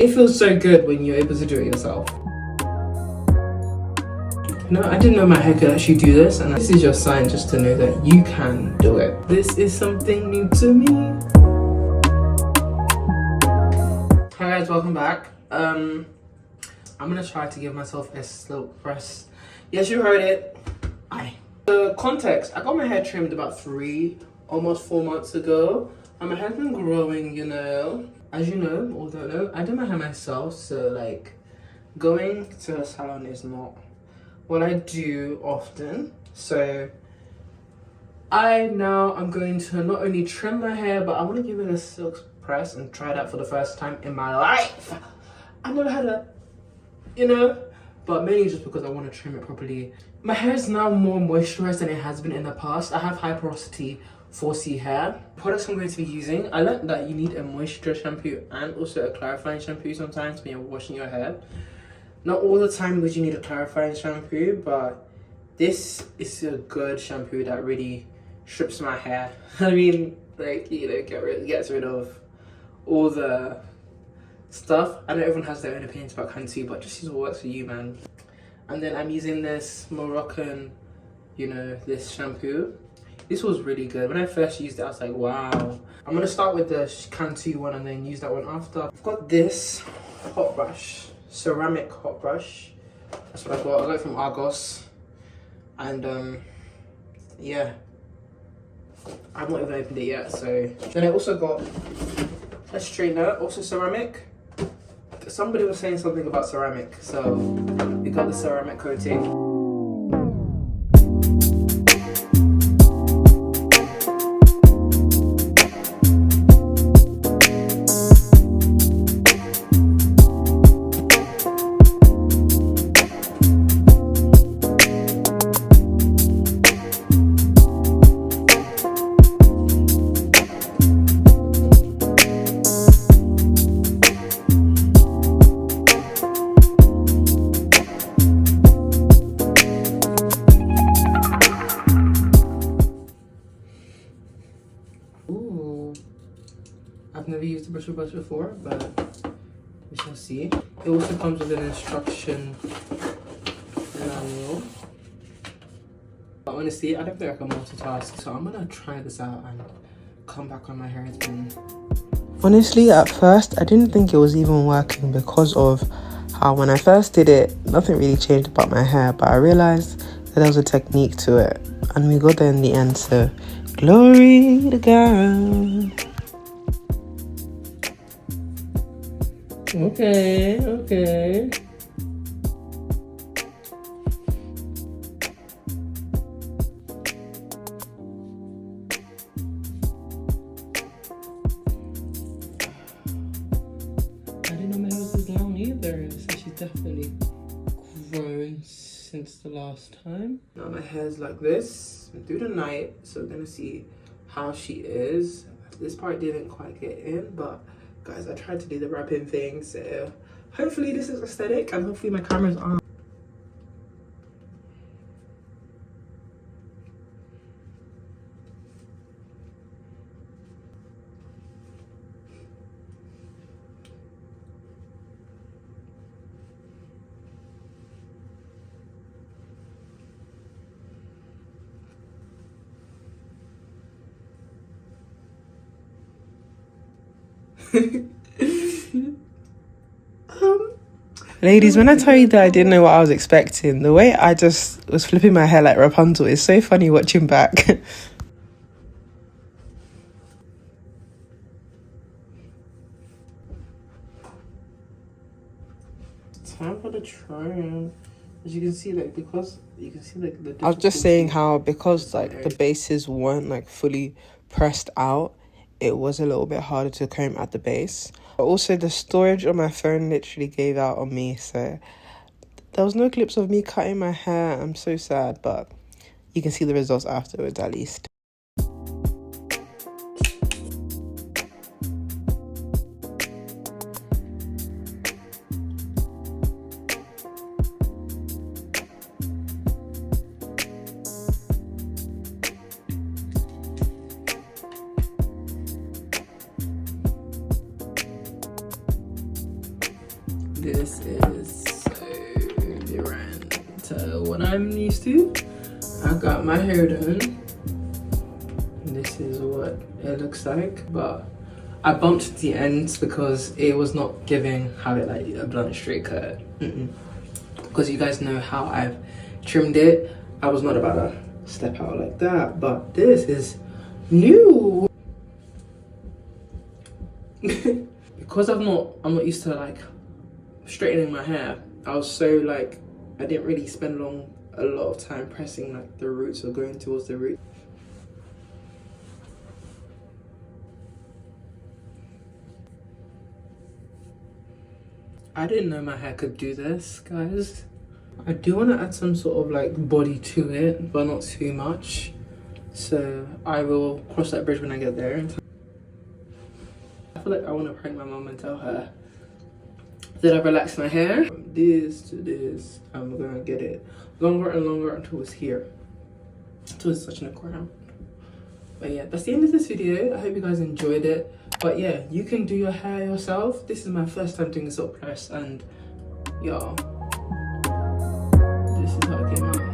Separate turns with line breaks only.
It feels so good when you're able to do it yourself. No, I didn't know my hair could actually do this, and this is your sign just to know that you can do it. This is something new to me. Hi guys, welcome back. I'm gonna try to give myself a slow press. Yes, you heard it. The context, I got my hair trimmed about almost 4 months ago. And my hair's been growing, you know. As you know, or don't know, I do my hair myself, so like going to a salon is not what I do often. So I'm going to not only trim my hair, but I want to give it a silk press and try that for the first time in my life. I've never had a, you know, but mainly just because I want to trim it properly. My hair is now more moisturized than it has been in the past. I have high porosity 4C hair. Products I'm going to be using, I learned that you need a moisture shampoo and also a clarifying shampoo sometimes when you're washing your hair. Not all the time would you need a clarifying shampoo, but this is a good shampoo that really strips my hair. I mean, like, you know, gets rid of all the stuff. I know everyone has their own opinions about Kantu, but just use what works for you, man. And then I'm using this Moroccan, you know, this shampoo. This was really good. When I first used it, I was like, wow. I'm gonna start with the Kantu one and then use that one after. I've got this hot brush, ceramic hot brush. That's what I got. I got it from Argos. And yeah, I've not even opened it yet. So then I also got a straightener, also ceramic. Somebody was saying something about ceramic, so we got the ceramic coating. I've never used a bristle brush before, but we shall see. It also comes with an instruction manual. But honestly, I don't think I can multitask, so I'm gonna try this out and come back on my hair. Honestly, at first, I didn't think it was even working because of how when I first did it, nothing really changed about my hair, but I realized that there was a technique to it, and we got there in the end, so glory to God. Okay. I didn't know my hair was this long either, so she's definitely grown since the last time. Now my hair's like this through the night, so we're gonna see how she is. This part didn't quite get in, but guys, I tried to do the wrapping thing, so hopefully this is aesthetic and hopefully my camera's on. Ladies, when I tell you that I didn't know what I was expecting, the way I just was flipping my hair like Rapunzel is so funny watching back. Time for the trim. As you can see, like, because you can see like the I was just saying how because like the bases weren't like fully pressed out, it was a little bit harder to comb at the base. But also the storage on my phone literally gave out on me, so there was no clips of me cutting my hair. I'm so sad, but you can see the results afterwards at least. This is so different to what I'm used to. I got my hair done. This is what it looks like, but I bumped the ends because it was not giving how it like a blunt straight cut. Because you guys know how I've trimmed it. I was not about to step out like that, but this is new. Because I'm not used to like straightening my hair. I was so like, I didn't really spend a lot of time pressing like the roots or going towards the root. I didn't know my hair could do this, guys. I do want to add some sort of like body to it, but not too much. So I will cross that bridge when I get there. I feel like I want to prank my mom and tell her that I relax my hair. From this to this, I'm gonna get it longer and longer until it's here. Until it's touching the ground. But yeah, that's the end of this video. I hope you guys enjoyed it. But yeah, you can do your hair yourself. This is my first time doing a silk press, and y'all, this is how it came out.